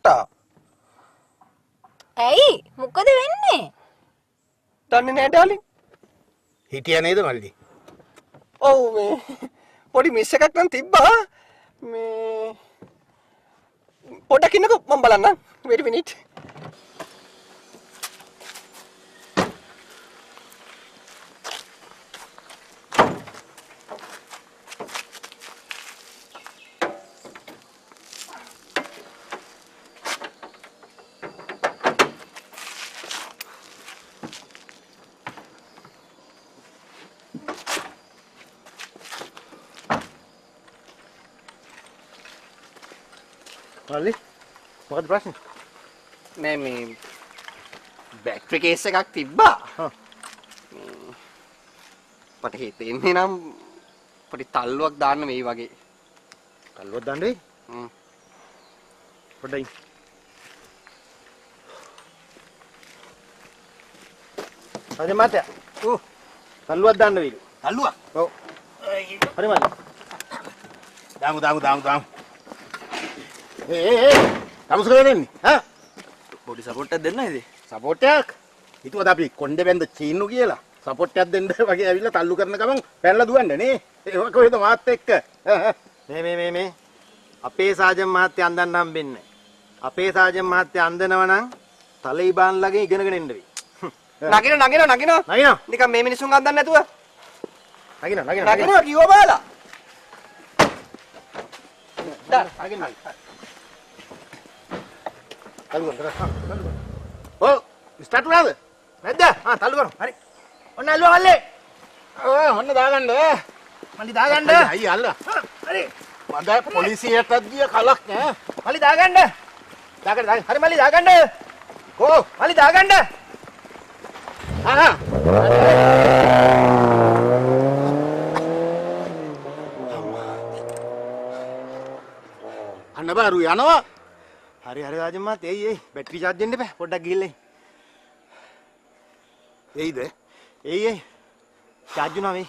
පුතා. ඇයි? මොකද වෙන්නේ? දන්නේ නැහැ ඩාලින්. හිටියා නේද මල්ලි? ඔව් මේ පොඩි මිස් එකක් නම් තිබ්බා. මේ පොඩක් ඉන්නකෝ මම බලන්නම්. wait a minute. මල්ලි මොකද ප්‍රශ්නේ? නෑ මේ බැටරි කේස් එකක් තිබ්බා. මට හිතෙන්නේ නම් පොඩි තල්ලුවක් දාන්න මේ වගේ. කල්ලුවක් දාන්න වෙයි. පොඩ්ඩයි. අනේ මාතයා. කල්ලුවක් දාන්න වෙයි. තල්ලුවක්? ඔව්. හරි මල්ලි. දාමු. කවුරුද කරන්නේ? හා? පොඩි සපෝට් එකක් දෙන්න ඉතින්. සපෝට් එකක්? හිතුවද අපි කොණ්ඩේ බැඳ චීන්නු කියලා? සපෝට් එකක් දෙන්න වගේ ඇවිල්ලා තල්ලු කරන ගමන් පැනලා දුවන්නේ නේ. ඒක කොහෙද මාත් එක්ක? මේ අපේ සාජන් මහත්තයා අඳන්න හම්බෙන්නේ. අපේ සාජන් මහත්තයා අඳනවා නම් තලීබාන්ලගෙන් ඉගෙනගෙන එන්න වෙයි. නගිනවා. නිකන් මේ මිනිස්සුන් අඳන්න නැතුව. නගිනවා කිව්වා බාලා. නගිනවා. තල්ලු කරා. ඔව් ස්ටාර්ට් වුණාද? නැද්ද? තල්ලු කරමු. හරි. ඔන්න අල්ලුවා මල්ලේ. ඔන්න දාගන්න. මල්ලි දාගන්න. අයිය අල්ලා. හරි. මද පොලිසියට ගිය කලක් නෑ. මල්ලි දාගන්න. දාගන්න. හරි මල්ලි දාගන්න. කෝ මල්ලි දාගන්න. අන්න බාරු යනවා. හරි රාජන් මාත් එයි බැටරි charge දෙන්න බෑ පොඩ්ඩක් ගිහිල්ලා එයිද එයි charge උනා මේ